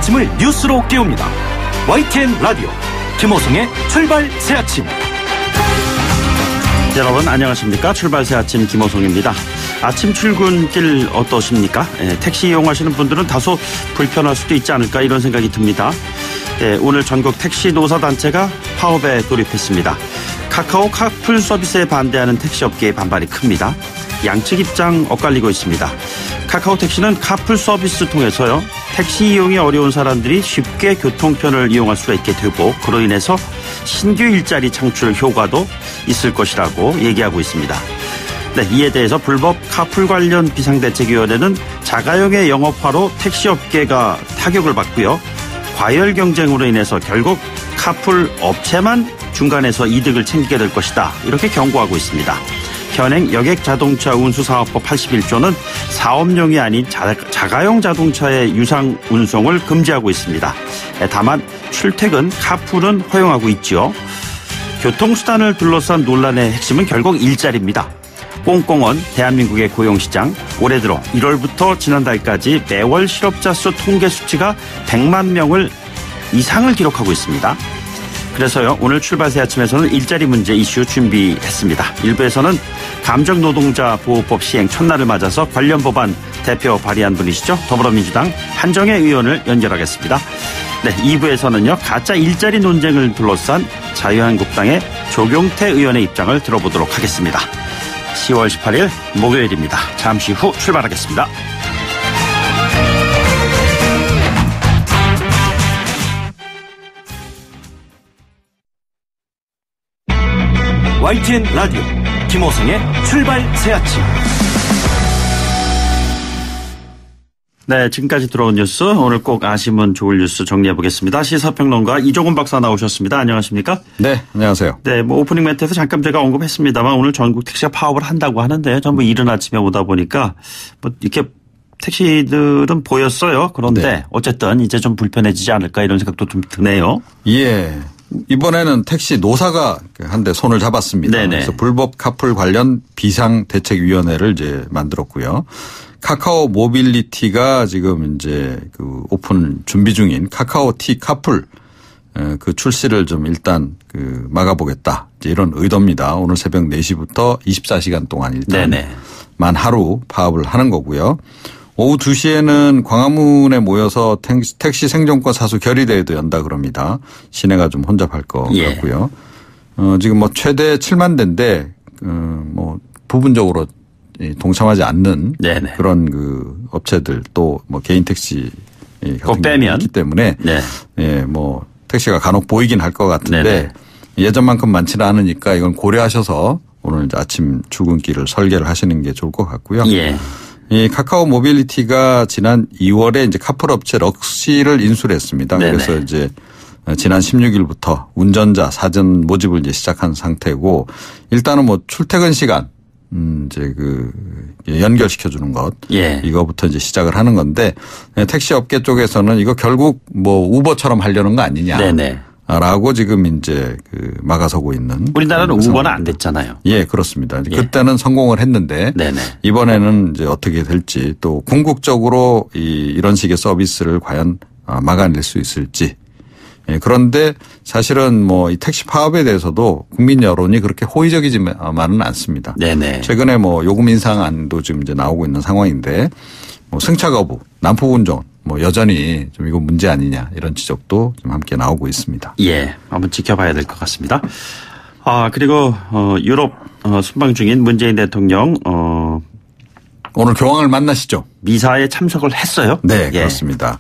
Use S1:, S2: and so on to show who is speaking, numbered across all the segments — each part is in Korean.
S1: 아침을 뉴스로 깨웁니다. YTN 라디오 김호성의 출발 새아침.
S2: 여러분 안녕하십니까. 출발 새아침 김호성입니다. 아침 출근길 어떠십니까? 택시 이용하시는 분들은 다소 불편할 수도 있지 않을까 이런 생각이 듭니다. 오늘 전국 택시 노사단체가 파업에 돌입했습니다. 카카오 카풀 서비스에 반대하는 택시업계의 반발이 큽니다. 양측 입장 엇갈리고 있습니다. 카카오 택시는 카풀 서비스 통해서요, 택시 이용이 어려운 사람들이 쉽게 교통편을 이용할 수가 있게 되고, 그로 인해서 신규 일자리 창출 효과도 있을 것이라고 얘기하고 있습니다. 네, 이에 대해서 불법 카풀 관련 비상대책위원회는 자가용의 영업화로 택시업계가 타격을 받고요, 과열 경쟁으로 인해서 결국 카풀 업체만 중간에서 이득을 챙기게 될 것이다, 이렇게 경고하고 있습니다. 현행 여객자동차 운수사업법 81조는 사업용이 아닌 자가용 자동차의 유상 운송을 금지하고 있습니다. 다만 출퇴근 카풀은 허용하고 있죠. 교통수단을 둘러싼 논란의 핵심은 결국 일자리입니다. 꽁꽁원 대한민국의 고용시장, 올해 들어 1월부터 지난달까지 매월 실업자 수 통계 수치가 100만 명을 이상을 기록하고 있습니다. 그래서요, 오늘 출발 새아침에서는 일자리 문제 이슈 준비했습니다. 일부에서는 감정노동자 보호법 시행 첫날을 맞아서 관련 법안 대표 발의한 분이시죠. 더불어민주당 한정혜 의원을 연결하겠습니다. 네, 2부에서는요, 가짜 일자리 논쟁을 둘러싼 자유한국당의 조경태 의원의 입장을 들어보도록 하겠습니다. 10월 18일 목요일입니다. 잠시 후 출발하겠습니다.
S1: YTN 라디오 김호성의 출발 새아침.
S2: 네, 지금까지 들어온 뉴스, 오늘 꼭 아시면 좋을 뉴스 정리해보겠습니다. 시사평론가 이종훈 박사 나오셨습니다. 안녕하십니까?
S3: 네, 안녕하세요.
S2: 네, 오프닝 멘트에서 잠깐 제가 언급했습니다만 오늘 전국 택시가 파업을 한다고 하는데 전부 이른 아침에 오다 보니까 이렇게 택시들은 보였어요. 그런데 네, 어쨌든 이제 좀 불편해지지 않을까 이런 생각도 좀 드네요.
S3: 예. 이번에는 택시 노사가 한 대 손을 잡았습니다.
S2: 네네.
S3: 그래서 불법 카풀 관련 비상대책위원회를 이제 만들었고요. 카카오 모빌리티가 지금 이제 그 오픈 준비 중인 카카오 티 카풀 그 출시를 좀 일단 그 막아보겠다, 이제 이런 의도입니다. 오늘 새벽 4시부터 24시간 동안 일단
S2: 네네,
S3: 만 하루 파업을 하는 거고요. 오후 2시에는 광화문에 모여서 택시 생존권 사수 결의대회도 연다 그럽니다. 시내가 좀 혼잡할 것 같고요. 지금 뭐 최대 7만 대인데 뭐 부분적으로 동참하지 않는 네네, 그런 그 업체들 또 뭐 개인 택시 같은 게 있기 때문에 네, 예, 뭐 택시가 간혹 보이긴 할 것 같은데 네네, 예전만큼 많지는 않으니까 이건 고려하셔서 오늘 이제 아침 출근길을 설계를 하시는 게 좋을 것 같고요. 예. 이 카카오 모빌리티가 지난 2월에 이제 카풀 업체 럭시를 인수를 했습니다. 네네. 그래서 이제 지난 16일부터 운전자 사전 모집을 이제 시작한 상태고, 일단은 뭐 출퇴근 시간 이제 그 연결시켜 주는 것, 예, 이거부터 이제 시작을 하는 건데, 택시 업계 쪽에서는 이거 결국 뭐 우버처럼 하려는 거 아니냐. 네네. 라고 지금 이제 그 막아서고 있는.
S2: 우리나라는 우버는 안 됐잖아요.
S3: 예, 그렇습니다. 예. 그때는 성공을 했는데 네네, 이번에는 이제 어떻게 될지, 또 궁극적으로 이런 식의 서비스를 과연 막아낼 수 있을지. 예, 그런데 사실은 뭐 이 택시 파업에 대해서도 국민 여론이 그렇게 호의적이지만은 않습니다. 네네. 최근에 뭐 요금 인상안도 지금 이제 나오고 있는 상황인데, 뭐 승차 거부, 난폭 운전, 뭐 여전히 좀 이거 문제 아니냐, 이런 지적도 좀 함께 나오고 있습니다.
S2: 예, 한번 지켜봐야 될 것 같습니다. 그리고 유럽 순방 중인 문재인 대통령
S3: 오늘 교황을 만나시죠?
S2: 미사에 참석을 했어요?
S3: 네, 예, 그렇습니다.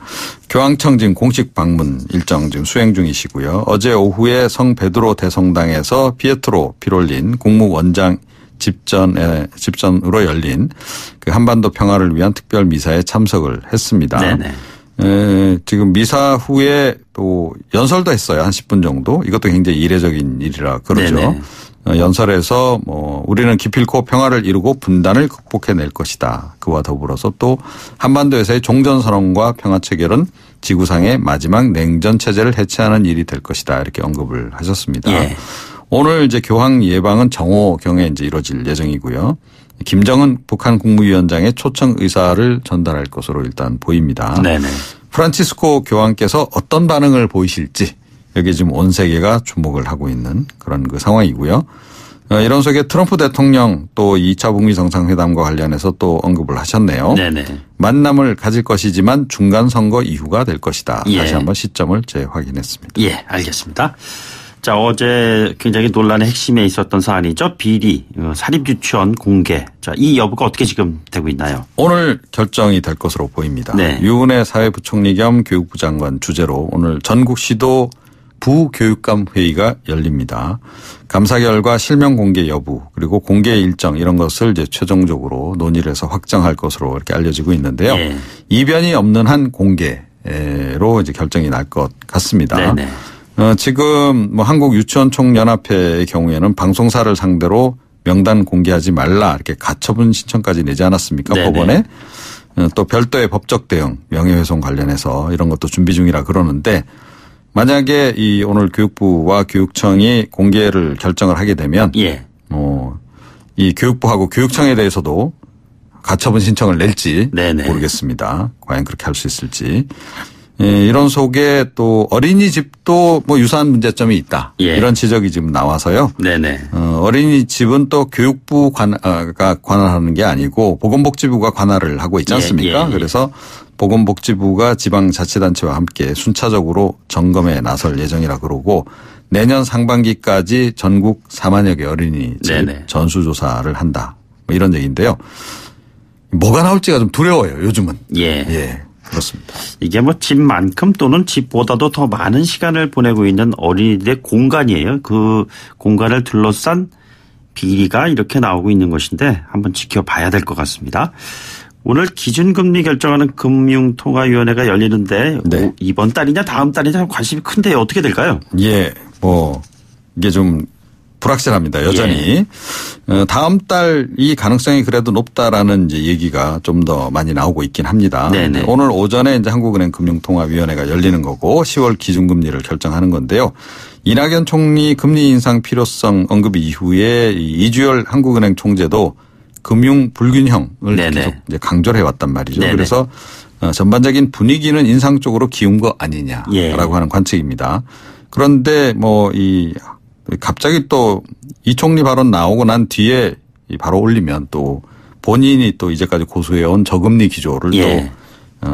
S3: 교황청 지금 공식 방문 일정 지금 수행 중이시고요. 어제 오후에 성 베드로 대성당에서 피에트로 피롤린 국무원장 집전으로 열린 그 한반도 평화를 위한 특별 미사에 참석을 했습니다. 네네. 지금 미사 후에 또 연설도 했어요. 한 10분 정도. 이것도 굉장히 이례적인 일이라 그러죠. 네네. 연설에서 뭐 우리는 기필코 평화를 이루고 분단을 극복해낼 것이다. 그와 더불어서 또 한반도에서의 종전선언과 평화체결은 지구상의 마지막 냉전 체제를 해체하는 일이 될 것이다. 이렇게 언급을 하셨습니다. 예. 오늘 이제 교황 예방은 정오경에 이제 이루어질 예정이고요. 김정은 북한 국무위원장의 초청 의사를 전달할 것으로 일단 보입니다. 네네. 프란치스코 교황께서 어떤 반응을 보이실지 여기 지금 온 세계가 주목을 하고 있는 그런 그 상황이고요. 이런 속에 트럼프 대통령 또 2차 북미 정상회담과 관련해서 또 언급을 하셨네요.
S2: 네네.
S3: 만남을 가질 것이지만 중간 선거 이후가 될 것이다.
S2: 예.
S3: 다시 한번 시점을 재확인했습니다.
S2: 예, 알겠습니다. 자, 어제 굉장히 논란의 핵심에 있었던 사안이죠. 비리, 사립 유치원 공개. 자, 이 여부가 어떻게 지금 되고 있나요?
S3: 오늘 결정이 될 것으로 보입니다.
S2: 네.
S3: 유은혜 사회부총리 겸 교육부 장관 주재로 오늘 전국시도 부교육감 회의가 열립니다. 감사 결과 실명 공개 여부 그리고 공개 일정 이런 것을 이제 최종적으로 논의를 해서 확정할 것으로 이렇게 알려지고 있는데요.
S2: 예.
S3: 이변이 없는 한 공개로 이제 결정이 날 것 같습니다.
S2: 네네.
S3: 지금 뭐 한국유치원총연합회의 경우에는 방송사를 상대로 명단 공개하지 말라 이렇게 가처분 신청까지 내지 않았습니까?
S2: 네네.
S3: 법원에. 또 별도의 법적 대응 명예훼손 관련해서 이런 것도 준비 중이라 그러는데 만약에 이 오늘 교육부와 교육청이 공개를 결정을 하게 되면
S2: 예.
S3: 이 교육부하고 교육청에 대해서도 가처분 신청을 낼지
S2: 네네.
S3: 모르겠습니다. 과연 그렇게 할 수 있을지. 이런 속에 또 어린이집도 뭐 유사한 문제점이 있다.
S2: 예.
S3: 이런 지적이 지금 나와서요.
S2: 네네.
S3: 어린이집은 또 교육부가 관할하는 게 아니고 보건복지부가 관할을 하고 있지 않습니까?
S2: 예, 예, 예.
S3: 그래서 보건복지부가 지방자치단체와 함께 순차적으로 점검에 나설 예정이라 그러고 내년 상반기까지 전국 4만여 개 어린이집
S2: 네네.
S3: 전수조사를 한다. 뭐 이런 얘기인데요. 뭐가 나올지가 좀 두려워요. 요즘은.
S2: 예.
S3: 그렇습니다.
S2: 이게 뭐 집만큼 또는 집보다도 더 많은 시간을 보내고 있는 어린이들의 공간이에요. 그 공간을 둘러싼 비리가 이렇게 나오고 있는 것인데 한번 지켜봐야 될 것 같습니다. 오늘 기준금리 결정하는 금융통화위원회가 열리는데
S3: 네.
S2: 이번 달이냐 다음 달이냐 관심이 큰데 어떻게 될까요?
S3: 예, 뭐 이게 좀 불확실합니다. 여전히 다음 달 이 가능성이 그래도 높다라는 이제 얘기가 좀 더 많이 나오고 있긴 합니다.
S2: 네네.
S3: 오늘 오전에 이제 한국은행 금융통화위원회가 열리는 거고 10월 기준금리를 결정하는 건데요. 이낙연 총리 금리 인상 필요성 언급 이후에 이주열 한국은행 총재도 금융 불균형을
S2: 네네.
S3: 계속 이제 강조를 해왔단 말이죠.
S2: 네네.
S3: 그래서 전반적인 분위기는 인상 쪽으로 기운 거 아니냐라고
S2: 예.
S3: 하는 관측입니다. 그런데 뭐 갑자기 또 이 총리 발언 나오고 난 뒤에 바로 올리면 또 본인이 또 이제까지 고수해온 저금리 기조를
S2: 예.
S3: 또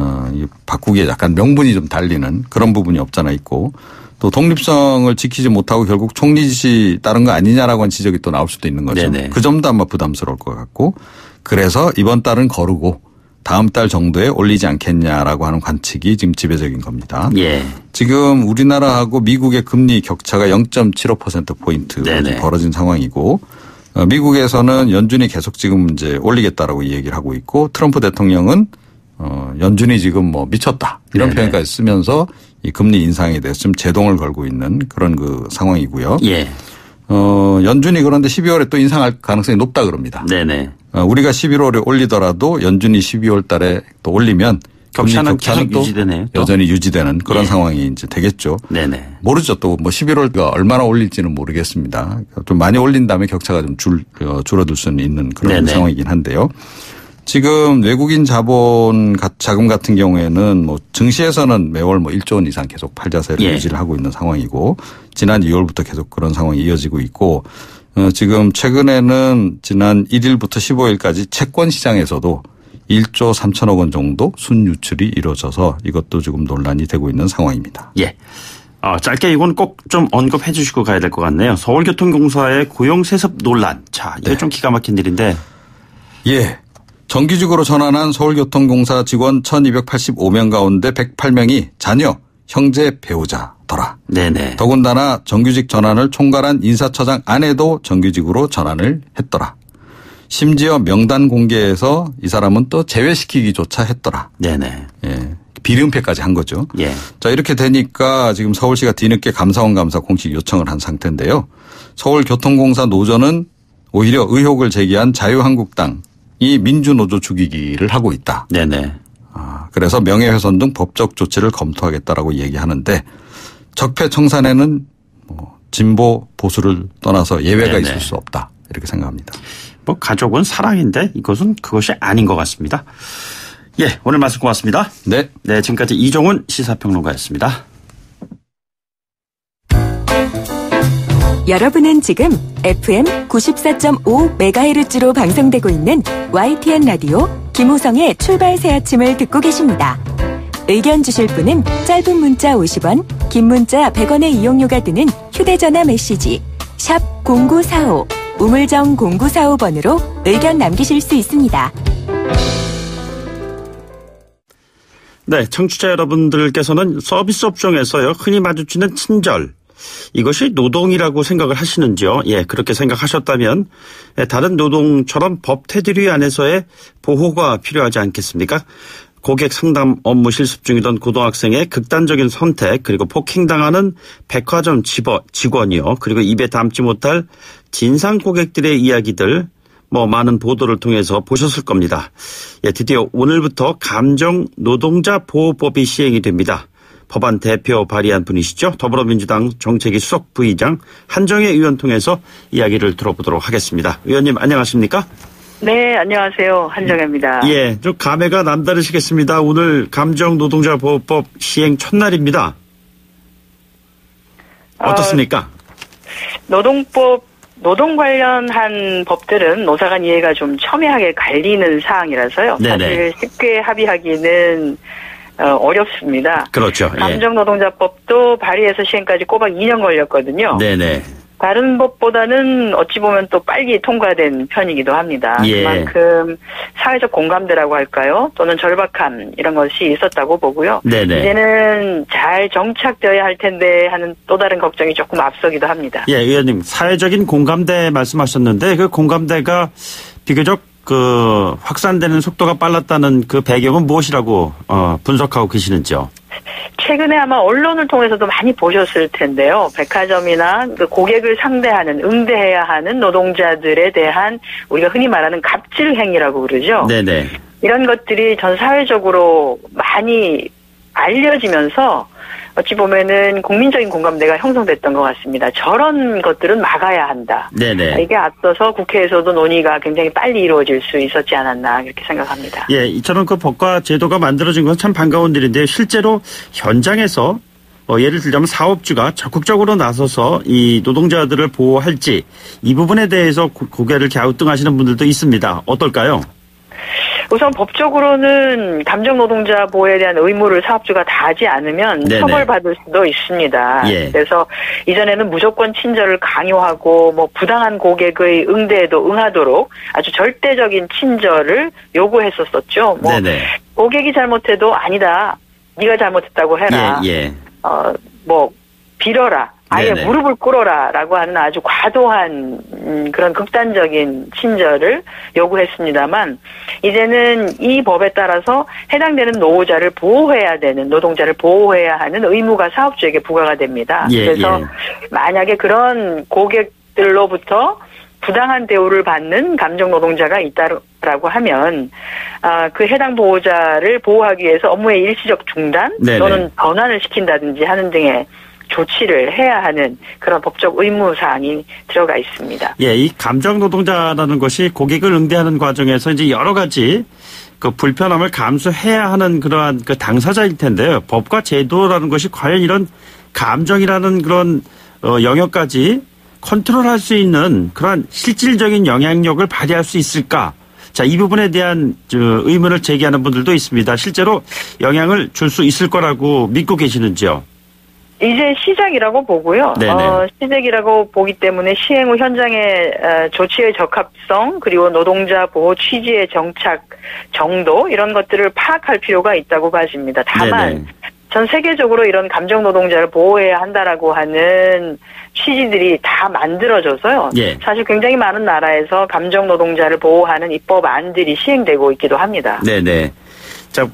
S3: 바꾸기에 약간 명분이 좀 달리는 그런 부분이 없잖아 있고 또 독립성을 지키지 못하고 결국 총리 지시 따른 거 아니냐라고 하는 지적이 또 나올 수도 있는 거죠.
S2: 네네.
S3: 그 점도 아마 부담스러울 것 같고 그래서 이번 달은 거르고 다음 달 정도에 올리지 않겠냐라고 하는 관측이 지금 지배적인 겁니다.
S2: 예.
S3: 지금 우리나라하고 미국의 금리 격차가 0.75%포인트 벌어진 상황이고 미국에서는 연준이 계속 지금 이제 올리겠다라고 얘기를 하고 있고 트럼프 대통령은 연준이 지금 뭐 미쳤다 이런
S2: 네네.
S3: 표현까지 쓰면서 이 금리 인상에 대해서 좀 제동을 걸고 있는 그런 그 상황이고요.
S2: 예.
S3: 연준이 그런데 12월에 또 인상할 가능성이 높다 그럽니다.
S2: 네네.
S3: 우리가 11월에 올리더라도 연준이 12월 달에 또 올리면
S2: 격차는 계속 유지되네요. 또.
S3: 여전히 유지되는 그런
S2: 예.
S3: 상황이 이제 되겠죠.
S2: 네네.
S3: 모르죠. 또 뭐 11월가 얼마나 올릴지는 모르겠습니다. 좀 많이 올린 다음에 격차가 좀 줄어들 수는 있는 그런
S2: 네네.
S3: 상황이긴 한데요. 지금 외국인 자금 같은 경우에는 뭐 증시에서는 매월 뭐 1조 원 이상 계속 팔자세를
S2: 예.
S3: 유지를 하고 있는 상황이고 지난 2월부터 계속 그런 상황이 이어지고 있고 지금 최근에는 지난 1일부터 15일까지 채권 시장에서도 1조 3천억 원 정도 순유출이 이루어져서 이것도 지금 논란이 되고 있는 상황입니다.
S2: 예. 짧게 이건 꼭 좀 언급해 주시고 가야 될 것 같네요. 서울교통공사의 고용세습 논란. 자, 이게
S3: 네.
S2: 좀 기가 막힌 일인데.
S3: 예. 정규직으로 전환한 서울교통공사 직원 1285명 가운데 108명이 자녀, 형제, 배우자더라.
S2: 네네.
S3: 더군다나 정규직 전환을 총괄한 인사처장 아내도 정규직으로 전환을 했더라. 심지어 명단 공개해서 이 사람은 또 제외시키기조차 했더라.
S2: 네네.
S3: 예. 비리은폐까지 한 거죠.
S2: 예.
S3: 자, 이렇게 되니까 지금 서울시가 뒤늦게 감사원 감사 공식 요청을 한 상태인데요. 서울교통공사 노조는 오히려 의혹을 제기한 자유한국당이 민주노조 죽이기를 하고 있다.
S2: 네네.
S3: 그래서 명예훼손 등 법적 조치를 검토하겠다라고 얘기하는데 적폐청산에는 진보 보수를 떠나서 예외가
S2: 네네.
S3: 있을 수 없다. 이렇게 생각합니다.
S2: 뭐 가족은 사랑인데 이것은 그것이 아닌 것 같습니다. 예, 오늘 말씀 고맙습니다.
S3: 네.
S2: 네, 지금까지 이종훈 시사평론가였습니다.
S4: 여러분은 지금 FM 94.5MHz로 방송되고 있는 YTN 라디오 김호성의 출발 새 아침을 듣고 계십니다. 의견 주실 분은 짧은 문자 50원, 긴 문자 100원의 이용료가 드는 휴대전화 메시지 샵 0945, 우물정 0945번으로 의견 남기실 수 있습니다.
S2: 네, 청취자 여러분들께서는 서비스 업종에서요 흔히 마주치는 친절, 이것이 노동이라고 생각을 하시는지요? 예, 그렇게 생각하셨다면 다른 노동처럼 법 테두리 안에서의 보호가 필요하지 않겠습니까? 고객 상담 업무 실습 중이던 고등학생의 극단적인 선택, 그리고 폭행당하는 백화점 직원이요, 그리고 입에 담지 못할 진상 고객들의 이야기들, 많은 보도를 통해서 보셨을 겁니다. 예, 드디어 오늘부터 감정 노동자 보호법이 시행이 됩니다. 법안 대표 발의한 분이시죠. 더불어민주당 정책위 수석 부의장 한정혜 의원 통해서 이야기를 들어보도록 하겠습니다. 의원님 안녕하십니까?
S5: 네, 안녕하세요. 한정혜입니다.
S2: 예, 좀 감회가 남다르시겠습니다. 오늘 감정 노동자 보호법 시행 첫날입니다. 어떻습니까?
S5: 노동 관련한 법들은 노사 간 이해가 좀 첨예하게 갈리는 사항이라서요.
S2: 네네.
S5: 사실 쉽게 합의하기는 어렵습니다.
S2: 그렇죠.
S5: 감정노동자법도 발의해서 시행까지 꼬박 2년 걸렸거든요.
S2: 네네.
S5: 다른 법보다는 어찌 보면 또 빨리 통과된 편이기도 합니다.
S2: 예.
S5: 그만큼 사회적 공감대라고 할까요? 또는 절박함 이런 것이 있었다고 보고요.
S2: 네네.
S5: 이제는 잘 정착되어야 할 텐데 하는 또 다른 걱정이 조금 앞서기도 합니다.
S2: 예, 의원님 사회적인 공감대 말씀하셨는데 그 공감대가 비교적 확산되는 속도가 빨랐다는 그 배경은 무엇이라고 분석하고 계시는지요?
S5: 최근에 아마 언론을 통해서도 많이 보셨을 텐데요. 백화점이나 그 고객을 상대하는, 응대해야 하는 노동자들에 대한 우리가 흔히 말하는 갑질 행위라고 그러죠.
S2: 네네.
S5: 이런 것들이 전 사회적으로 많이 알려지면서 어찌 보면은 국민적인 공감대가 형성됐던 것 같습니다. 저런 것들은 막아야 한다.
S2: 네네.
S5: 이게 앞서서 국회에서도 논의가 굉장히 빨리 이루어질 수 있었지 않았나 이렇게 생각합니다.
S2: 예, 이처럼 그 법과 제도가 만들어진 건 참 반가운 일인데요. 실제로 현장에서 예를 들자면 사업주가 적극적으로 나서서 이 노동자들을 보호할지 이 부분에 대해서 고개를 갸우뚱하시는 분들도 있습니다. 어떨까요?
S5: 우선 법적으로는 감정노동자 보호에 대한 의무를 사업주가 다하지 않으면
S2: 네네.
S5: 처벌받을 수도 있습니다.
S2: 예.
S5: 그래서 이전에는 무조건 친절을 강요하고 부당한 고객의 응대에도 응하도록 아주 절대적인 친절을 요구했었었죠.
S2: 네네.
S5: 고객이 잘못해도 아니다. 네가 잘못했다고 해라.
S2: 예.
S5: 빌어라. 아예
S2: 네네.
S5: 무릎을 꿇어라라고 하는 아주 과도한 그런 극단적인 친절을 요구했습니다만 이제는 이 법에 따라서 해당되는 노동자를 보호해야 하는 의무가 사업주에게 부과가 됩니다. 그래서 만약에 그런 고객들로부터 부당한 대우를 받는 감정노동자가 있다라고 하면 그 해당 보호자를 보호하기 위해서 업무의 일시적 중단
S2: 네네.
S5: 또는 전환을 시킨다든지 하는 등의 조치를 해야 하는 그런 법적 의무 사항이 들어가 있습니다.
S2: 예, 이 감정 노동자라는 것이 고객을 응대하는 과정에서 이제 여러 가지 그 불편함을 감수해야 하는 그러한 그 당사자일 텐데요. 법과 제도라는 것이 과연 이런 감정이라는 그런 영역까지 컨트롤할 수 있는 그러한 실질적인 영향력을 발휘할 수 있을까? 자, 이 부분에 대한 의문을 제기하는 분들도 있습니다. 실제로 영향을 줄 수 있을 거라고 믿고 계시는지요?
S5: 이제 시작이라고 보고요. 시작이라고 보기 때문에 시행 후 현장의 조치의 적합성 그리고 노동자 보호 취지의 정착 정도 이런 것들을 파악할 필요가 있다고 봐집니다. 다만 전 세계적으로 이런 감정 노동자를 보호해야 한다라고 하는 취지들이 다 만들어져서요. 사실 굉장히 많은 나라에서 감정 노동자를 보호하는 입법안들이 시행되고 있기도 합니다.
S2: 네네. 자.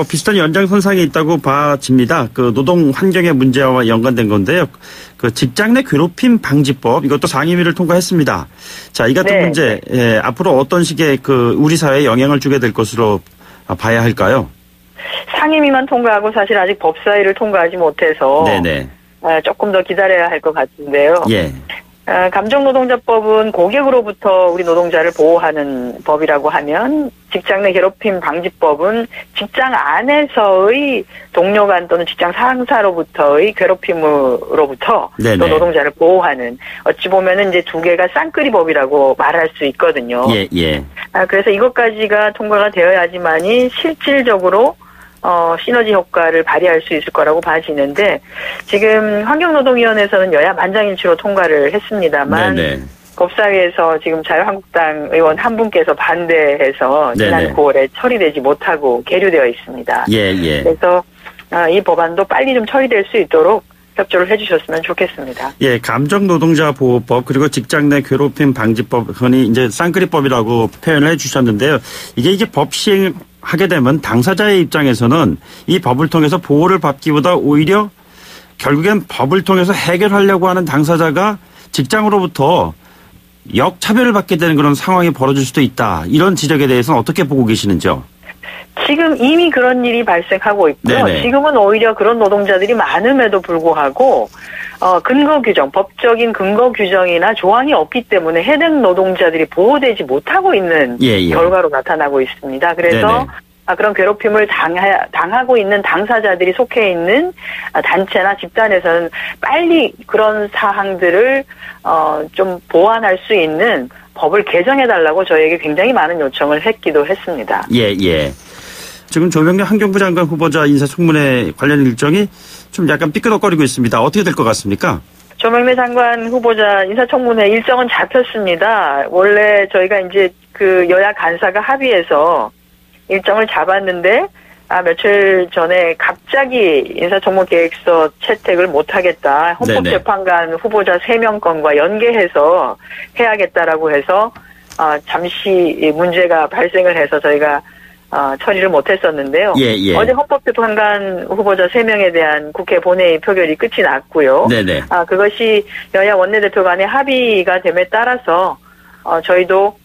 S2: 비슷한 연장선상에 있다고 봐집니다. 그 노동 환경의 문제와 연관된 건데요. 그 직장 내 괴롭힘 방지법 이것도 상임위를 통과했습니다. 자, 이 같은 문제 앞으로 어떤 식의 우리 사회에 영향을 주게 될 것으로 봐야 할까요?
S5: 상임위만 통과하고 사실 아직 법사위를 통과하지 못해서 조금 더 기다려야 할 것 같은데요. 감정노동자법은 고객으로부터 우리 노동자를 보호하는 법이라고 하면 직장 내 괴롭힘 방지법은 직장 안에서의 동료 간 또는 직장 상사로부터의 괴롭힘으로부터
S2: 네네.
S5: 또 노동자를 보호하는 어찌 보면은 이제 두 개가 쌍끌이법이라고 말할 수 있거든요.
S2: 예, 예.
S5: 그래서 이것까지가 통과가 되어야지만이 실질적으로 시너지 효과를 발휘할 수 있을 거라고 봐지는데 지금 환경노동위원회에서는 여야 만장일치로 통과를 했습니다만
S2: 네네.
S5: 법사위에서 지금 자유한국당 의원 한 분께서 반대해서 지난
S2: 네네.
S5: 9월에 처리되지 못하고 계류되어 있습니다.
S2: 예, 예.
S5: 그래서 이 법안도 빨리 좀 처리될 수 있도록 협조를 해주셨으면 좋겠습니다.
S2: 예, 감정노동자보호법 그리고 직장 내 괴롭힘 방지법 흔히 이제 쌍끌이법이라고 표현을 해주셨는데요. 이게 법 시행하게 되면 당사자의 입장에서는 이 법을 통해서 보호를 받기보다 오히려 결국엔 법을 통해서 해결하려고 하는 당사자가 직장으로부터 역차별을 받게 되는 그런 상황이 벌어질 수도 있다. 이런 지적에 대해서는 어떻게 보고 계시는지요?
S5: 지금 이미 그런 일이 발생하고 있고요.
S2: 네네.
S5: 지금은 오히려 그런 노동자들이 많음에도 불구하고 근거 규정, 법적인 근거 규정이나 조항이 없기 때문에 해당 노동자들이 보호되지 못하고 있는
S2: 예.
S5: 결과로 나타나고 있습니다. 그래서
S2: 네네.
S5: 그런 괴롭힘을 당하고 있는 당사자들이 속해 있는 단체나 집단에서는 빨리 그런 사항들을 좀 보완할 수 있는 법을 개정해달라고 저희에게 굉장히 많은 요청을 했기도 했습니다.
S2: 예, 예. 지금 조명래 환경부 장관 후보자 인사청문회 관련 일정이 좀 약간 삐끄덕거리고 있습니다. 어떻게 될 것 같습니까?
S5: 조명래 장관 후보자 인사청문회 일정은 잡혔습니다. 원래 저희가 이제 그 여야 간사가 합의해서 일정을 잡았는데 며칠 전에 갑자기 인사청문 계획서 채택을 못하겠다. 헌법재판관 후보자 3명 건과 연계해서 해야겠다라고 해서 잠시 문제가 발생을 해서 저희가 처리를 못했었는데요.
S2: 예.
S5: 어제 헌법재판관 후보자 3명에 대한 국회 본회의 표결이 끝이 났고요.
S2: 네네.
S5: 그것이 여야 원내대표 간의 합의가 됨에 따라서 저희도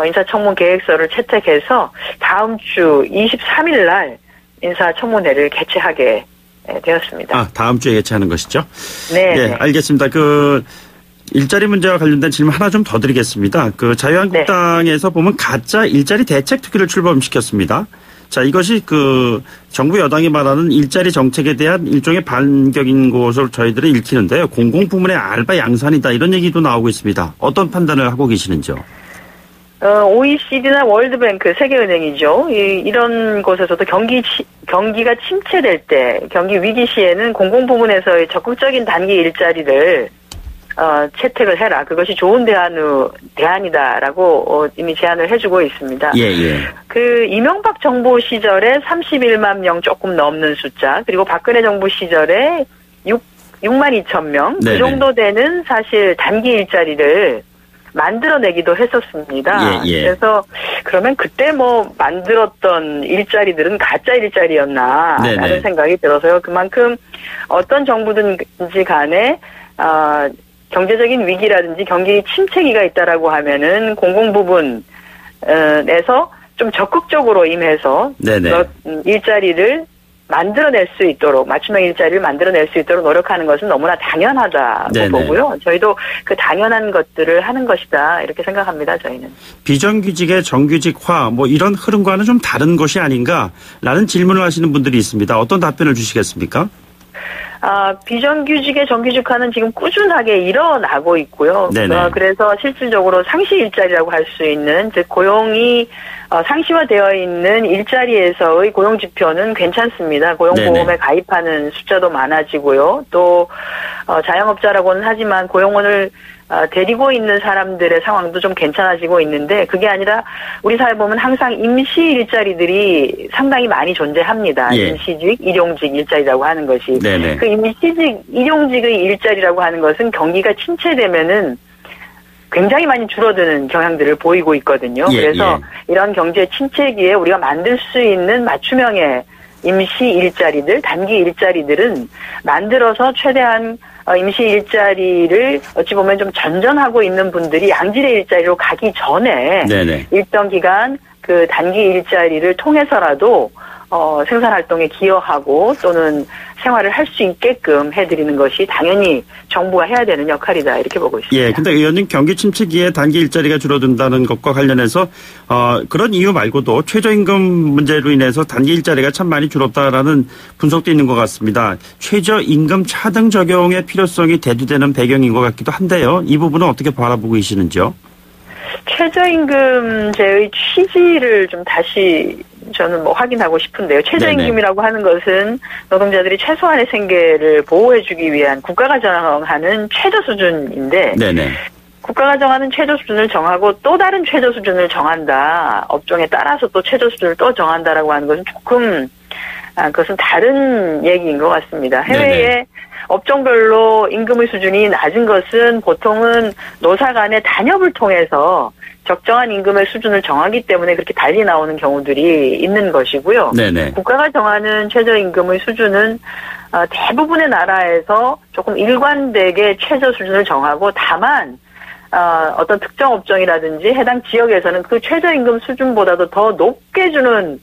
S5: 인사청문 계획서를 채택해서 다음 주 23일 날 인사청문회를 개최하게 되었습니다.
S2: 다음 주에 개최하는 것이죠?
S5: 네.
S2: 네, 알겠습니다. 일자리 문제와 관련된 질문 하나 좀 더 드리겠습니다. 자유한국당에서 보면 가짜 일자리 대책 특위를 출범시켰습니다. 자, 이것이 정부 여당이 말하는 일자리 정책에 대한 일종의 반격인 것으로 저희들은 읽히는데요. 공공부문의 알바 양산이다 이런 얘기도 나오고 있습니다. 어떤 판단을 하고 계시는지요?
S5: OECD나 월드뱅크, 세계은행이죠. 이런 곳에서도 경기가 침체될 때, 경기 위기 시에는 공공부문에서의 적극적인 단기 일자리를 채택을 해라. 그것이 좋은 대안이다라고 이미 제안을 해주고 있습니다.
S2: 예.
S5: 이명박 정부 시절에 31만 명 조금 넘는 숫자, 그리고 박근혜 정부 시절에 6만 2천 명, 그 정도 되는 사실 단기 일자리를 만들어내기도 했었습니다.
S2: 예.
S5: 그래서 그러면 그때 만들었던 일자리들은 가짜 일자리였나라는 생각이 들어서요. 그만큼 어떤 정부든지 간에 경제적인 위기라든지 경기 침체기가 있다라고 하면은 공공부문에서 좀 적극적으로 임해서 일자리를 만들어낼 수 있도록 맞춤형 일자리를 만들어낼 수 있도록 노력하는 것은 너무나 당연하다고 보고요. 저희도 그 당연한 것들을 하는 것이다 이렇게 생각합니다. 저희는.
S2: 비정규직의 정규직화 이런 흐름과는 좀 다른 것이 아닌가라는 질문을 하시는 분들이 있습니다. 어떤 답변을 주시겠습니까?
S5: 비정규직의 정규직화는 지금 꾸준하게 일어나고 있고요. 그래서 실질적으로 상시 일자리라고 할 수 있는, 즉 고용이 상시화되어 있는 일자리에서의 고용 지표는 괜찮습니다. 고용보험에 가입하는 숫자도 많아지고요. 또 자영업자라고는 하지만 고용원을 데리고 있는 사람들의 상황도 좀 괜찮아지고 있는데 그게 아니라 우리 사회 보면 항상 임시 일자리들이 상당히 많이 존재합니다. 임시직, 일용직 일자리라고 하는 것이. 그 임시직, 일용직의 일자리라고 하는 것은 경기가 침체되면은 굉장히 많이 줄어드는 경향들을 보이고 있거든요. 그래서 이런 경제 침체기에 우리가 만들 수 있는 맞춤형의 임시 일자리들, 단기 일자리들은 만들어서 최대한 임시 일자리를 어찌 보면 좀 전전하고 있는 분들이 양질의 일자리로 가기 전에 일정 기간 그 단기 일자리를 통해서라도 생산활동에 기여하고 또는 생활을 할 수 있게끔 해드리는 것이 당연히 정부가 해야 되는 역할이다 이렇게 보고 있습니다.
S2: 예, 근데 의원님 경기 침체기에 단기 일자리가 줄어든다는 것과 관련해서 그런 이유 말고도 최저임금 문제로 인해서 단기 일자리가 참 많이 줄었다라는 분석도 있는 것 같습니다. 최저임금 차등 적용의 필요성이 대두되는 배경인 것 같기도 한데요. 이 부분은 어떻게 바라보고 계시는지요?
S5: 최저임금제의 취지를 좀 다시 저는 확인하고 싶은데요. 최저임금이라고 하는 것은 노동자들이 최소한의 생계를 보호해주기 위한 국가가 정하는 최저 수준인데 네네. 국가가 정하는 최저 수준을 정하고 또 다른 최저 수준을 정한다. 업종에 따라서 또 최저 수준을 또 정한다라고 하는 것은 조금 그것은 다른 얘기인 것 같습니다. 해외에 네네. 업종별로 임금의 수준이 낮은 것은 보통은 노사 간의 단협을 통해서 적정한 임금의 수준을 정하기 때문에 그렇게 달리 나오는 경우들이 있는 것이고요. 네네. 국가가 정하는 최저임금의 수준은 대부분의 나라에서 조금 일관되게 최저 수준을 정하고 다만 어떤 특정 업종이라든지 해당 지역에서는 그 최저임금 수준보다도 더 높게 주는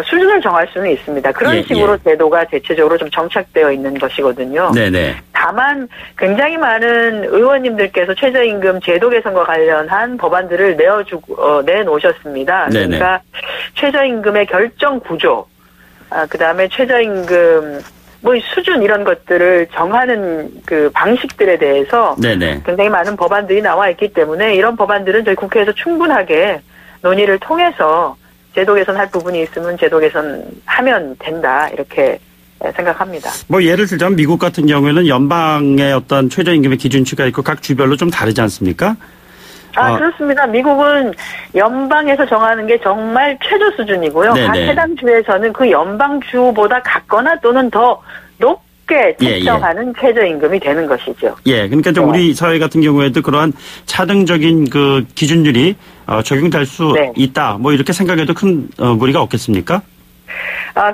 S5: 수준을 정할 수는 있습니다. 그런 식으로 제도가 대체적으로 좀 정착되어 있는 것이거든요. 네네. 다만 굉장히 많은 의원님들께서 최저임금 제도 개선과 관련한 법안들을 내놓으셨습니다. 네네. 그러니까 최저임금의 결정 구조, 그다음에 최저임금 수준 이런 것들을 정하는 그 방식들에 대해서 네네. 굉장히 많은 법안들이 나와 있기 때문에 이런 법안들은 저희 국회에서 충분하게 논의를 통해서 제도 개선할 부분이 있으면 제도 개선하면 된다 이렇게 생각합니다.
S2: 예를 들자면 미국 같은 경우에는 연방의 어떤 최저임금의 기준치가 있고 각 주별로 좀 다르지 않습니까?
S5: 그렇습니다. 미국은 연방에서 정하는 게 정말 최저 수준이고요. 네네. 각 해당 주에서는 그 연방 주보다 같거나 또는 더 높게 책정하는 최저임금이 되는 것이죠.
S2: 예, 그러니까 좀 우리 사회 같은 경우에도 그러한 차등적인 그 기준율이 적용될 수 있다. 이렇게 생각해도 큰 무리가 없겠습니까?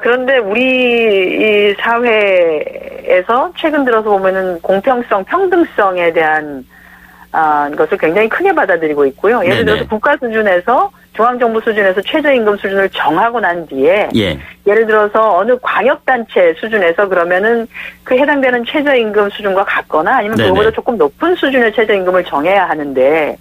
S5: 그런데 우리 이 사회에서 최근 들어서 보면은 공평성, 평등성에 대한 것을 굉장히 크게 받아들이고 있고요. 예를 들어서 국가 수준에서 중앙정부 수준에서 최저임금 수준을 정하고 난 뒤에 예를 들어서 어느 광역단체 수준에서 그러면은 그 해당되는 최저임금 수준과 같거나 아니면 그거보다 조금 높은 수준의 최저임금을 정해야 하는데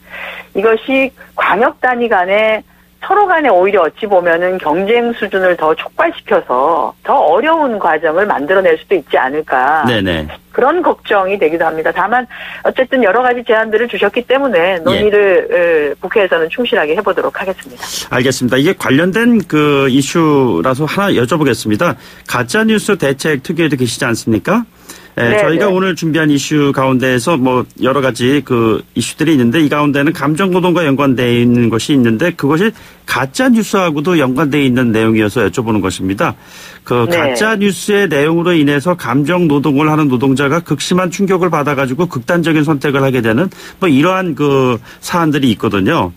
S5: 이것이 광역 단위 간에 서로 간에 오히려 어찌 보면은 경쟁 수준을 더 촉발시켜서 더 어려운 과정을 만들어낼 수도 있지 않을까. 네네. 그런 걱정이 되기도 합니다. 다만 어쨌든 여러 가지 제안들을 주셨기 때문에 논의를 국회에서는 충실하게 해보도록 하겠습니다.
S2: 알겠습니다. 이게 관련된 그 이슈라서 하나 여쭤보겠습니다. 가짜뉴스 대책 특위에도 계시지 않습니까? 네, 저희가 오늘 준비한 이슈 가운데에서 여러 가지 그 이슈들이 있는데 이 가운데는 감정노동과 연관되어 있는 것이 있는데 그것이 가짜뉴스하고도 연관되어 있는 내용이어서 여쭤보는 것입니다. 가짜뉴스의 내용으로 인해서 감정노동을 하는 노동자가 극심한 충격을 받아가지고 극단적인 선택을 하게 되는 이러한 그 사안들이 있거든요.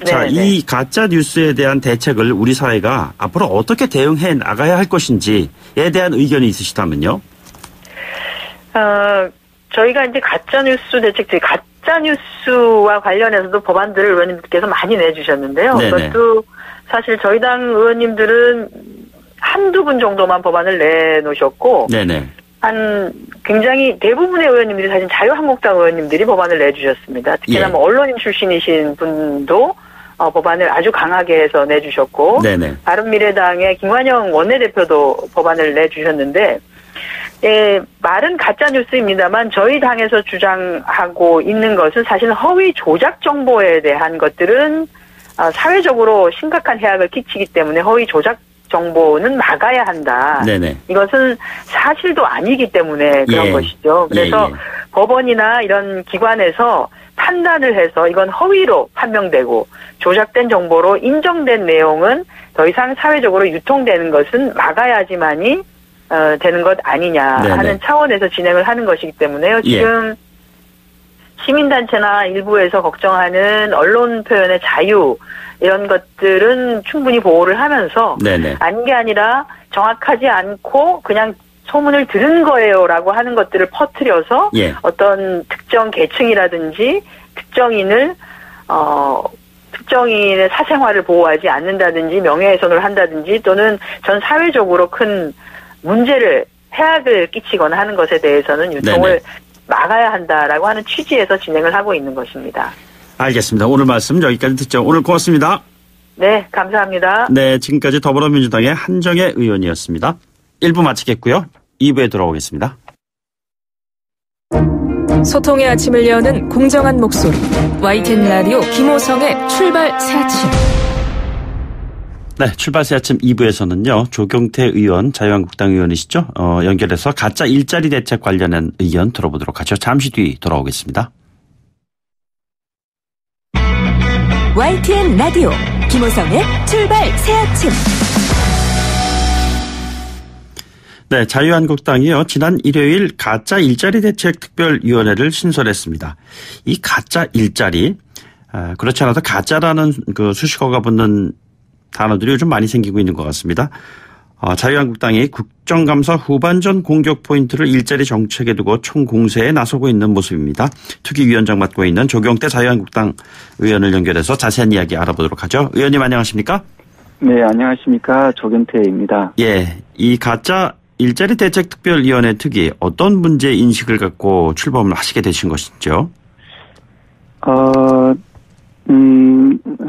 S2: 자, 이 가짜뉴스에 대한 대책을 우리 사회가 앞으로 어떻게 대응해 나가야 할 것인지에 대한 의견이 있으시다면요.
S5: 저희가 이제 가짜뉴스 대책, 가짜뉴스와 관련해서도 법안들을 의원님들께서 많이 내주셨는데요. 그것도 사실 저희 당 의원님들은 한두 분 정도만 법안을 내놓으셨고, 굉장히 대부분의 의원님들이 사실 자유한국당 의원님들이 법안을 내주셨습니다. 특히나 언론인 출신이신 분도 법안을 아주 강하게 해서 내주셨고, 바른미래당의 김관영 원내대표도 법안을 내주셨는데, 말은 가짜뉴스입니다만 저희 당에서 주장하고 있는 것은 사실 허위 조작 정보에 대한 것들은 사회적으로 심각한 해악을 끼치기 때문에 허위 조작 정보는 막아야 한다. 이것은 사실도 아니기 때문에 그런 것이죠. 그래서 법원이나 이런 기관에서 판단을 해서 이건 허위로 판명되고 조작된 정보로 인정된 내용은 더 이상 사회적으로 유통되는 것은 막아야지만이 되는 것 아니냐 하는 차원에서 진행을 하는 것이기 때문에요. 지금 시민단체나 일부에서 걱정하는 언론 표현의 자유 이런 것들은 충분히 보호를 하면서 아닌 게 아니라 정확하지 않고 그냥 소문을 들은 거예요라고 하는 것들을 퍼뜨려서 어떤 특정 계층이라든지 특정인을 특정인의 사생활을 보호하지 않는다든지 명예훼손을 한다든지 또는 전 사회적으로 큰 문제를 해악을 끼치거나 하는 것에 대해서는 유통을
S2: 네네.
S5: 막아야 한다라고 하는 취지에서 진행을 하고 있는 것입니다.
S2: 알겠습니다. 오늘 말씀 여기까지 듣죠. 오늘 고맙습니다.
S5: 네, 감사합니다.
S2: 네, 지금까지 더불어민주당의 한정혜 의원이었습니다. 1부 마치겠고요. 2부에 돌아오겠습니다.
S4: 소통의 아침을 여는 공정한 목소리 YTN 라디오 김호성의 출발 새 아침.
S2: 네, 출발 새 아침 2부에서는요. 조경태 의원, 자유한국당 의원이시죠. 연결해서 가짜 일자리 대책 관련한 의견 들어보도록 하죠. 잠시 뒤 돌아오겠습니다.
S4: YTN 라디오 김호성의 출발 새 아침.
S2: 네, 자유한국당이요. 지난 일요일 가짜 일자리 대책 특별위원회를 신설했습니다. 이 가짜 일자리, 그렇지 않아도 가짜라는 그 수식어가 붙는 단어들이 요즘 많이 생기고 있는 것 같습니다. 자유한국당이 국정감사 후반전 공격 포인트를 일자리 정책에 두고 총공세에 나서고 있는 모습입니다. 특위위원장 맡고 있는 조경태 자유한국당 의원을 연결해서 자세한 이야기 알아보도록 하죠. 의원님 안녕하십니까?
S6: 네, 안녕하십니까. 조경태입니다.
S2: 예, 이 가짜 일자리 대책 특별위원회 특위 어떤 문제 인식을 갖고 출범을 하시게 되신 것이죠?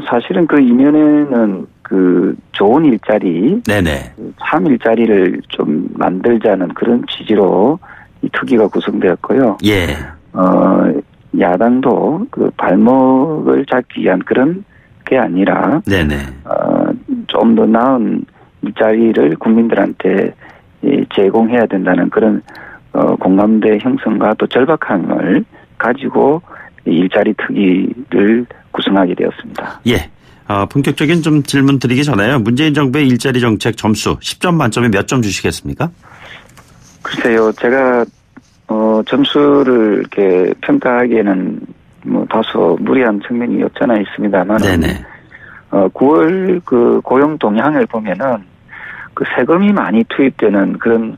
S6: 사실은 그 이면에는 그 좋은 일자리,
S2: 네네.
S6: 참 일자리를 좀 만들자는 그런 취지로 이 특위가 구성되었고요.
S2: 예.
S6: 야당도 그 발목을 잡기 위한 그런 게 아니라,
S2: 네네.
S6: 좀 더 나은 일자리를 국민들한테 제공해야 된다는 그런 공감대 형성과 또 절박함을 가지고 일자리 특위를 구성하게 되었습니다.
S2: 예. 본격적인 좀 질문 드리기 전에요. 문재인 정부의 일자리 정책 점수 10점 만점에 몇 점 주시겠습니까?
S6: 글쎄요, 제가 점수를 이렇게 평가하기에는 뭐 다소 무리한 측면이 없잖아 있습니다만,
S2: 네네.
S6: 9월 그 고용 동향을 보면은 그 세금이 많이 투입되는 그런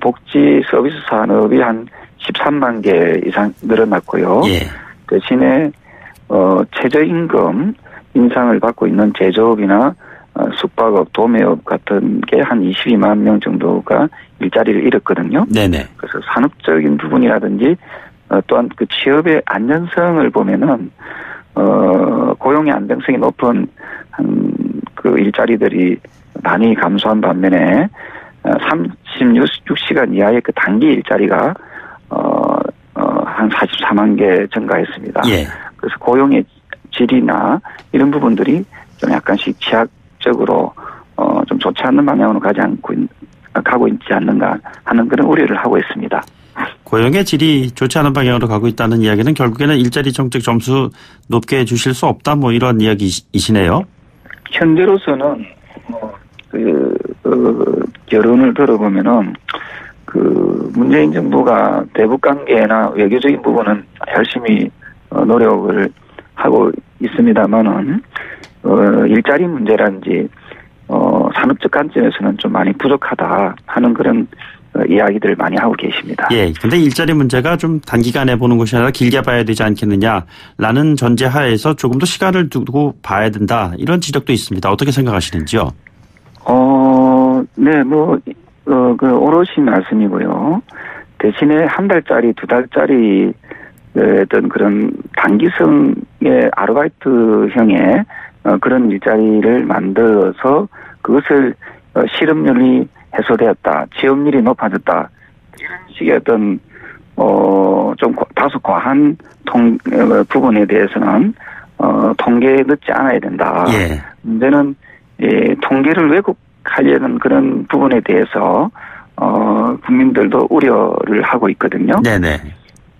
S6: 복지 서비스 산업이 한 13만 개 이상 늘어났고요.
S2: 예.
S6: 대신에 최저임금 인상을 받고 있는 제조업이나 숙박업, 도매업 같은 게 한 22만 명 정도가 일자리를 잃었거든요.
S2: 네네.
S6: 그래서 산업적인 부분이라든지 또한 그 취업의 안전성을 보면은 고용의 안정성이 높은 그 일자리들이 많이 감소한 반면에 36시간 이하의 그 단기 일자리가 한 44만 개 증가했습니다.
S2: 예.
S6: 그래서 고용의 질이나 이런 부분들이 좀 약간씩 지역적으로 좀 좋지 않는 방향으로 가고 있지 않는가 하는 그런 우려를 하고 있습니다.
S2: 고용의 질이 좋지 않은 방향으로 가고 있다는 이야기는 결국에는 일자리 정책 점수 높게 주실 수 없다 뭐 이런 이야기이시네요. 현재로서는
S6: 결론을 들어보면은 그 문재인 정부가 대북 관계나 외교적인 부분은 열심히 노력을 하고 있습니다만은 일자리 문제라든지 산업적 관점에서는 좀 많이 부족하다 하는 그런 이야기들을 많이 하고 계십니다.
S2: 예. 근데 일자리 문제가 좀 단기간에 보는 것이 아니라 길게 봐야 되지 않겠느냐라는 전제 하에서 조금 더 시간을 두고 봐야 된다. 이런 지적도 있습니다. 어떻게 생각하시는지요?
S6: 네, 그 오롯이 말씀이고요. 대신에 한 달짜리, 두 달짜리 어떤 그런 단기성의 아르바이트형의 그런 일자리를 만들어서 그것을 실업률이 해소되었다, 취업률이 높아졌다 이런 식의 어떤 좀 다소 과한 부분에 대해서는 통계에 넣지 않아야 된다.
S2: 예.
S6: 문제는 통계를 왜곡하려는 그런 부분에 대해서 국민들도 우려를 하고 있거든요.
S2: 네네.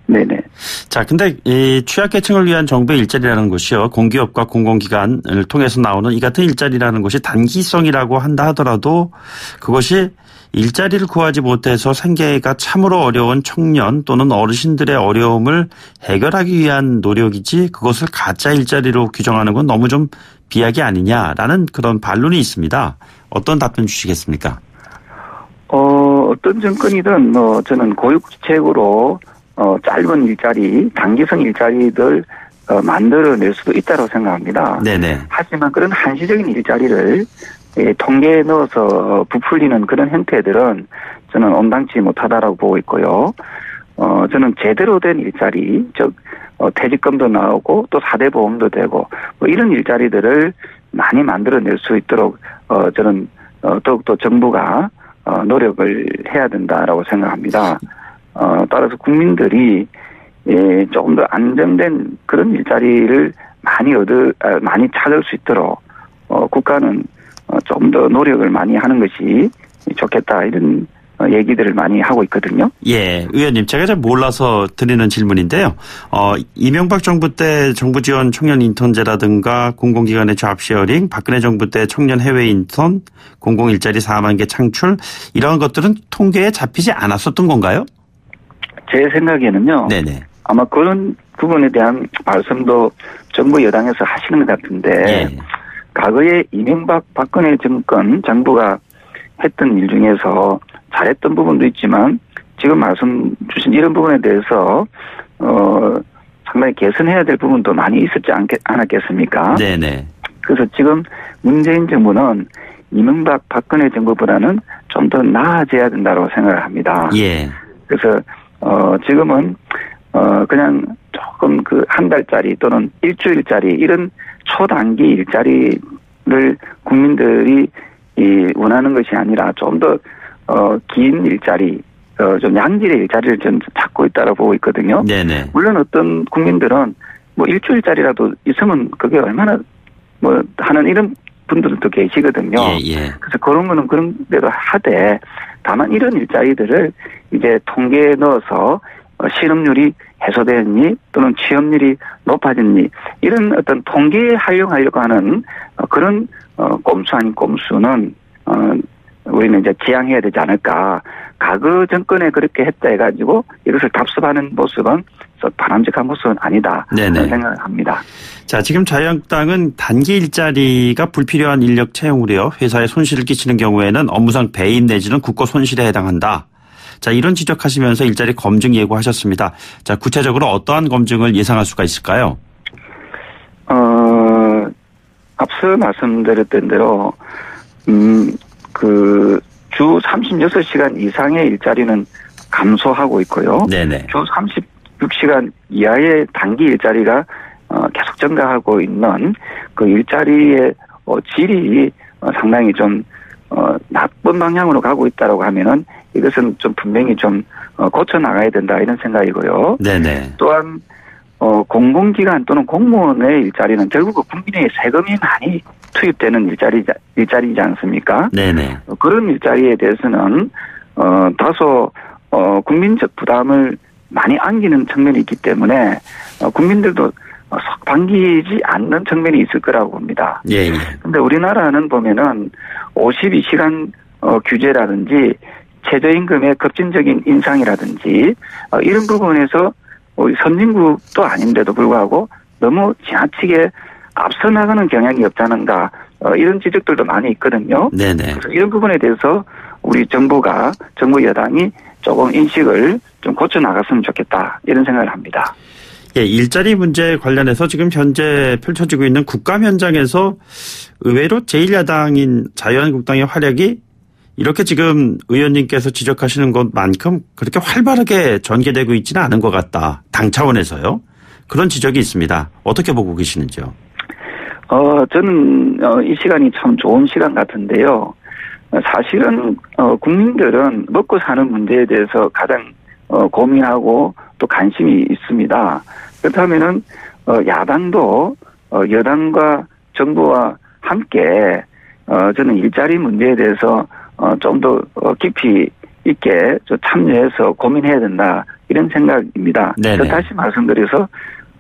S6: 네네.
S2: 자, 근데 이 취약계층을 위한 정부의 일자리라는 것이요, 공기업과 공공기관을 통해서 나오는 이 같은 일자리라는 것이 단기성이라고 한다 하더라도 그것이 일자리를 구하지 못해서 생계가 참으로 어려운 청년 또는 어르신들의 어려움을 해결하기 위한 노력이지 그것을 가짜 일자리로 규정하는 건 너무 좀 비약이 아니냐라는 그런 반론이 있습니다. 어떤 답변 주시겠습니까?
S6: 어떤 정권이든 저는 고육책으로 짧은 일자리, 단기성 일자리들 만들어낼 수도 있다고 생각합니다.
S2: 네네.
S6: 하지만 그런 한시적인 일자리를 통계에 넣어서 부풀리는 그런 형태들은 저는 온당치 못하다라고 보고 있고요. 저는 제대로 된 일자리, 즉 퇴직금도 나오고 또 4대 보험도 되고 뭐 이런 일자리들을 많이 만들어낼 수 있도록 저는 더욱더 정부가 노력을 해야 된다라고 생각합니다. 따라서 국민들이 조금 더 안정된 그런 일자리를 많이 찾을 수 있도록 국가는 좀 더 노력을 많이 하는 것이 좋겠다 이런 얘기들을 많이 하고 있거든요.
S2: 예, 의원님 제가 잘 몰라서 드리는 질문인데요. 이명박 정부 때 정부 지원 청년 인턴제라든가 공공기관의 잡 쉐어링, 박근혜 정부 때 청년 해외 인턴, 공공일자리 4만 개 창출 이런 것들은 통계에 잡히지 않았었던 건가요?
S6: 제 생각에는요.
S2: 네네.
S6: 아마 그런 부분에 대한 말씀도 정부 여당에서 하시는 것 같은데
S2: 예.
S6: 과거에 이명박 박근혜 정부가 했던 일 중에서 잘했던 부분도 있지만 지금 말씀 주신 이런 부분에 대해서 상당히 개선해야 될 부분도 많이 있었지 않았겠습니까?
S2: 네네.
S6: 그래서 지금 문재인 정부는 이명박 박근혜 정부보다는 좀 더 나아져야 된다고 생각을 합니다.
S2: 예.
S6: 그래서 지금은 그냥 조금 그 한 달짜리 또는 일주일짜리 이런 초단기 일자리를 국민들이 원하는 것이 아니라 좀 더 긴 일자리, 좀 양질의 일자리를 좀 찾고 있다고 보고 있거든요.
S2: 네네.
S6: 물론 어떤 국민들은 뭐 일주일짜리라도 있으면 그게 얼마나 뭐 하는 이런 분들도 계시거든요.
S2: 예.
S6: 그래서 그런 거는 그런 대로 하되 다만 이런 일자리들을 이제 통계에 넣어서 실업률이 해소되었니 또는 취업률이 높아졌니 이런 어떤 통계에 활용하려고 하는 그런 꼼수 아닌 꼼수는 우리는 이제 지양해야 되지 않을까. 과거 정권에 그렇게 했다 해가지고 이것을 답습하는 모습은 바람직한 모습은 아니다.
S2: 네네.
S6: 생각을 합니다.
S2: 자, 지금 자유한국당은 단기 일자리가 불필요한 인력 채용으로요. 회사에 손실을 끼치는 경우에는 업무상 배임 내지는 국고 손실에 해당한다. 자, 이런 지적하시면서 일자리 검증 예고하셨습니다. 자, 구체적으로 어떠한 검증을 예상할 수가 있을까요?
S6: 앞서 말씀드렸던 대로 주 36시간 이상의 일자리는 감소하고 있고요.
S2: 네네.
S6: 주 36시간 이하의 단기 일자리가 계속 증가하고 있는 그 일자리의 질이 상당히 좀 나쁜 방향으로 가고 있다라고 하면은 이것은 좀 분명히 좀 고쳐 나가야 된다 이런 생각이고요.
S2: 네네.
S6: 또한 공공기관 또는 공무원의 일자리는 결국 국민의 세금이 많이 투입되는 일자리이지 않습니까?
S2: 네네.
S6: 그런 일자리에 대해서는 다소 국민적 부담을 많이 안기는 측면이 있기 때문에 국민들도 썩 반기지 않는 측면이 있을 거라고 봅니다.
S2: 예.
S6: 근데 우리나라는 보면은 52시간 규제라든지 최저임금의 급진적인 인상이라든지 이런 부분에서 선진국도 아닌데도 불구하고 너무 지나치게 앞서 나가는 경향이 없다는가 이런 지적들도 많이 있거든요.
S2: 네네.
S6: 그래서 이런 부분에 대해서 우리 정부 여당이 조금 인식을 좀 고쳐 나갔으면 좋겠다 이런 생각을 합니다.
S2: 예, 일자리 문제 관련해서 지금 현재 펼쳐지고 있는 국감 현장에서 의외로 제1야당인 자유한국당의 활약이 이렇게 지금 의원님께서 지적하시는 것만큼 그렇게 활발하게 전개되고 있지는 않은 것 같다. 당 차원에서요. 그런 지적이 있습니다. 어떻게 보고 계시는지요?
S6: 저는 이 시간이 참 좋은 시간 같은데요. 사실은 국민들은 먹고 사는 문제에 대해서 가장 고민하고 또 관심이 있습니다. 그렇다면은 야당도 여당과 정부와 함께 저는 일자리 문제에 대해서 좀 더 깊이 있게 참여해서 고민해야 된다 이런 생각입니다. 다시 말씀드려서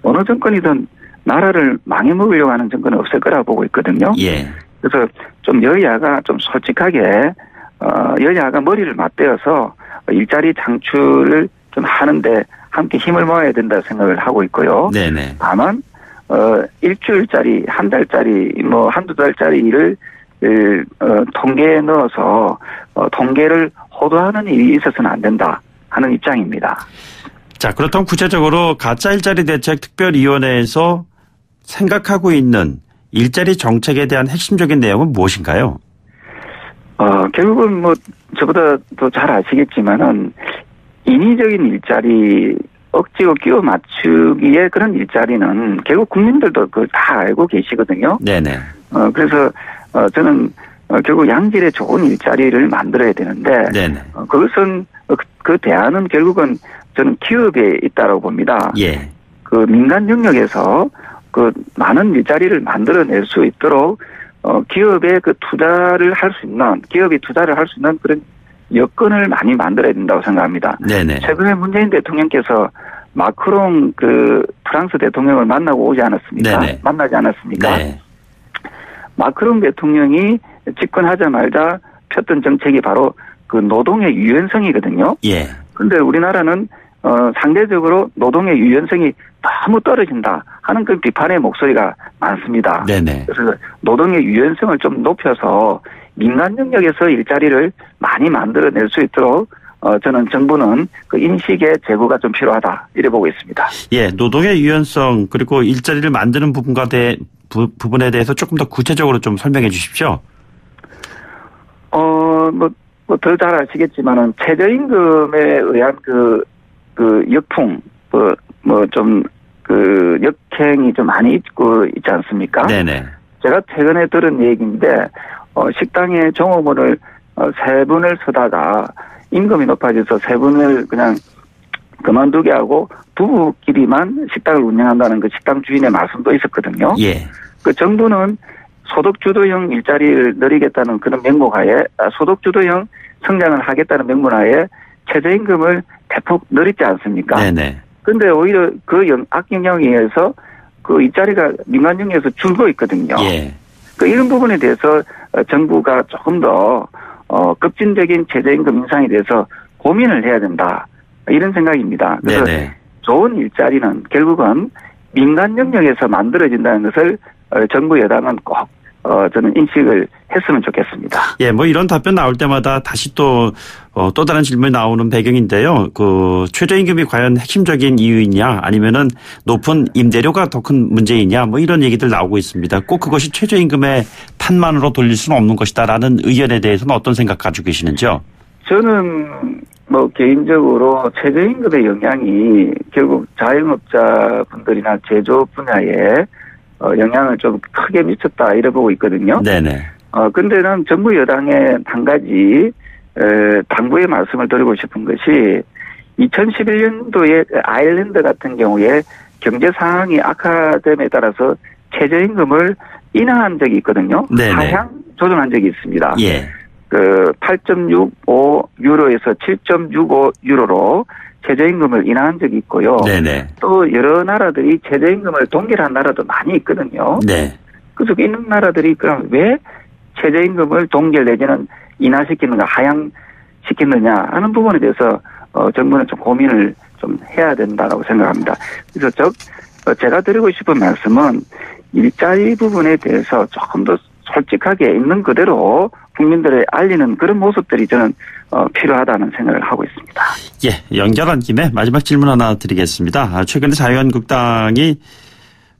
S6: 어느 정권이든 나라를 망해먹으려고 하는 정권은 없을 거라고 보고 있거든요.
S2: 예.
S6: 그래서 좀 여야가 좀 솔직하게 여야가 머리를 맞대어서 일자리 창출을 좀 하는데 함께 힘을 모아야 된다 생각을 하고 있고요.
S2: 네네.
S6: 다만 일주일짜리, 한 달짜리, 한두 달짜리 일을 통계에 넣어서 통계를 호도하는 일이 있어서는 안 된다 하는 입장입니다.
S2: 자, 그렇다면 구체적으로 가짜 일자리 대책 특별위원회에서 생각하고 있는 일자리 정책에 대한 핵심적인 내용은 무엇인가요?
S6: 결국은 뭐 저보다 더 잘 아시겠지만은 인위적인 일자리 억지로 끼워 맞추기에 그런 일자리는 결국 국민들도 그걸 다 알고 계시거든요.
S2: 네네.
S6: 그래서 저는 결국 양질의 좋은 일자리를 만들어야 되는데
S2: 네네.
S6: 그것은 그 대안은 결국은 저는 기업에 있다고 봅니다.
S2: 예.
S6: 그 민간 영역에서 그 많은 일자리를 만들어낼 수 있도록 기업에 그 투자를 할 수 있는 기업이 투자를 할 수 있는 그런 여건을 많이 만들어야 된다고 생각합니다.
S2: 네네.
S6: 최근에 문재인 대통령께서 마크롱 그 프랑스 대통령을 만나고 오지 않았습니까?
S2: 네네.
S6: 만나지 않았습니까?
S2: 네.
S6: 마크롱 대통령이 집권하자마자 폈던 정책이 바로 그 노동의 유연성이거든요.
S2: 예.
S6: 그런데 우리나라는 상대적으로 노동의 유연성이 너무 떨어진다 하는 그 비판의 목소리가 많습니다.
S2: 네네.
S6: 그래서 노동의 유연성을 좀 높여서 민간 영역에서 일자리를 많이 만들어낼 수 있도록 저는 정부는 그 인식의 제고가 좀 필요하다 이래 보고 있습니다.
S2: 예, 노동의 유연성 그리고 일자리를 만드는 부분에 대해서 조금 더 구체적으로 좀 설명해 주십시오.
S6: 더 잘 아시겠지만은 최저임금에 의한 그 역풍 역행이 좀 많이 있지 않습니까?
S2: 네네.
S6: 제가 최근에 들은 얘기인데 식당에 종업원을 3분을 서다가 임금이 높아져서 3분을 그냥 그만두게 하고 부부끼리만 식당을 운영한다는 그 식당 주인의 말씀도 있었거든요.
S2: 예.
S6: 그 정부는 소득주도형 일자리를 늘리겠다는 그런 명목하에 소득주도형 성장을 하겠다는 명분하에 최저임금을 대폭 늘리지 않습니까?
S2: 네네.
S6: 그런데 오히려 그 악영향에 의해서 그 일자리가 민간 영역에서 줄고 있거든요.
S2: 예.
S6: 이런 부분에 대해서 정부가 조금 더 급진적인 최저임금 인상에 대해서 고민을 해야 된다. 이런 생각입니다. 그래서
S2: 네네.
S6: 좋은 일자리는 결국은 민간 영역에서 만들어진다는 것을 정부 여당은 꼭 저는 인식을 했으면 좋겠습니다.
S2: 예, 뭐 이런 답변 나올 때마다 다시 또 다른 질문이 나오는 배경인데요. 그 최저임금이 과연 핵심적인 이유이냐 아니면은 높은 임대료가 더 큰 문제이냐 뭐 이런 얘기들 나오고 있습니다. 꼭 그것이 최저임금의 탓만으로 돌릴 수는 없는 것이다라는 의견에 대해서는 어떤 생각 가지고 계시는지요?
S6: 저는 개인적으로 최저임금의 영향이 결국 자영업자분들이나 제조 분야에 영향을 좀 크게 미쳤다 이래 보고 있거든요.
S2: 네네.
S6: 근데 난 정부 여당에 한 가지 당부의 말씀을 드리고 싶은 것이 2011년도에 아일랜드 같은 경우에 경제 상황이 악화됨에 따라서 최저임금을 인하한 적이 있거든요.
S2: 네네.
S6: 하향 조정한 적이 있습니다.
S2: 예.
S6: 8.65 유로에서 7.65 유로로 최저임금을 인하한 적이 있고요.
S2: 네네.
S6: 또 여러 나라들이 최저임금을 동결한 나라도 많이 있거든요.
S2: 네.
S6: 그래서 있는 나라들이 그럼 왜 최저임금을 동결 내지는 인하시키는가 하향시키느냐 하는 부분에 대해서 정부는 좀 고민을 좀 해야 된다고 생각합니다. 그래서 제가 드리고 싶은 말씀은 일자리 부분에 대해서 조금 더 솔직하게 있는 그대로 국민들에 알리는 그런 모습들이 저는 필요하다는 생각을 하고 있습니다.
S2: 예, 연결한 김에 마지막 질문 하나 드리겠습니다. 최근에 자유한국당이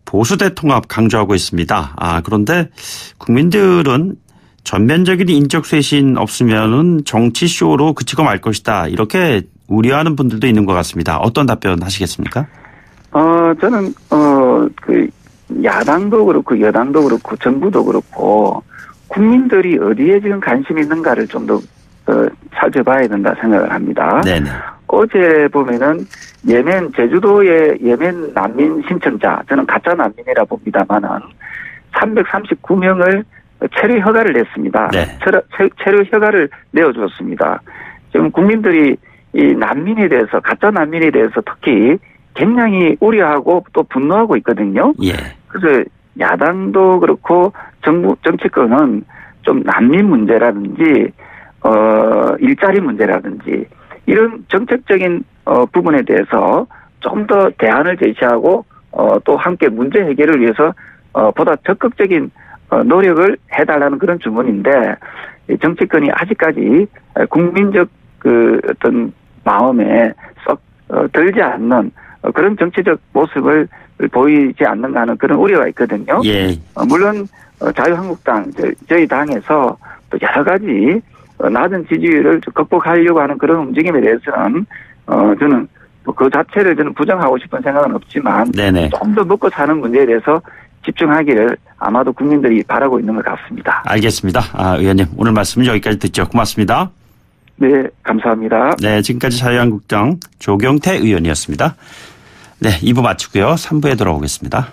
S2: 보수대 통합 강조하고 있습니다. 그런데 국민들은 전면적인 인적 쇄신 없으면은 정치쇼로 그치고 말 것이다. 이렇게 우려하는 분들도 있는 것 같습니다. 어떤 답변 하시겠습니까?
S6: 저는 야당도 그렇고 여당도 그렇고 정부도 그렇고 국민들이 어디에 지금 관심이 있는가를 좀 더 살펴봐야 된다 생각을 합니다.
S2: 네네.
S6: 어제 보면은 제주도의 예멘 난민 신청자, 저는 가짜 난민이라 봅니다만은 339명을 체류 허가를 냈습니다.
S2: 네.
S6: 체류 허가를 내어주었습니다. 지금 국민들이 이 난민에 대해서, 가짜 난민에 대해서 특히 굉장히 우려하고 또 분노하고 있거든요.
S2: 예.
S6: 그래서 야당도 그렇고 정치권은 좀 난민 문제라든지 일자리 문제라든지 이런 정책적인 부분에 대해서 좀 더 대안을 제시하고 또 함께 문제 해결을 위해서 보다 적극적인 노력을 해달라는 그런 주문인데 정치권이 아직까지 국민적 어떤 마음에 썩 들지 않는 그런 정치적 모습을 보이지 않는가 하는 그런 우려가 있거든요.
S2: 예.
S6: 물론 자유한국당 저희 당에서 또 여러 가지 낮은 지지율을 극복하려고 하는 그런 움직임에 대해서는 저는 그 자체를 저는 부정하고 싶은 생각은 없지만 좀 더 먹고 사는 문제에 대해서 집중하기를 아마도 국민들이 바라고 있는 것 같습니다.
S2: 알겠습니다. 의원님 오늘 말씀 여기까지 듣죠. 고맙습니다.
S6: 네, 감사합니다.
S2: 네, 지금까지 자유한국당 조경태 의원이었습니다. 네, 2부 마치고요. 3부에 돌아오겠습니다.